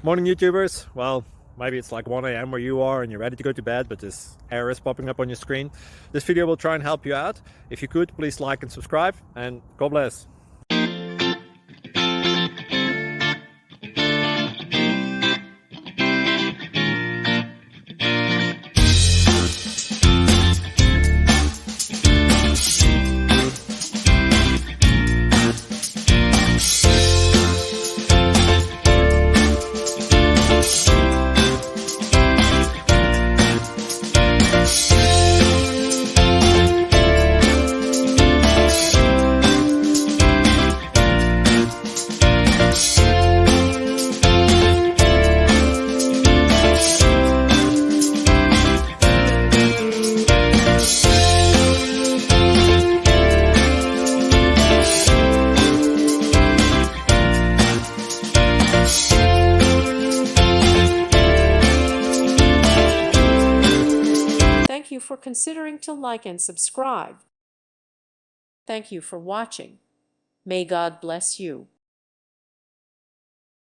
Morning YouTubers. Well, maybe it's like 1 a.m. where you are and you're ready to go to bed, but this error is popping up on your screen. This video will try and help you out. If you could, please like and subscribe, and God bless. Thank you for considering to like and subscribe. Thank you for watching. May God bless you.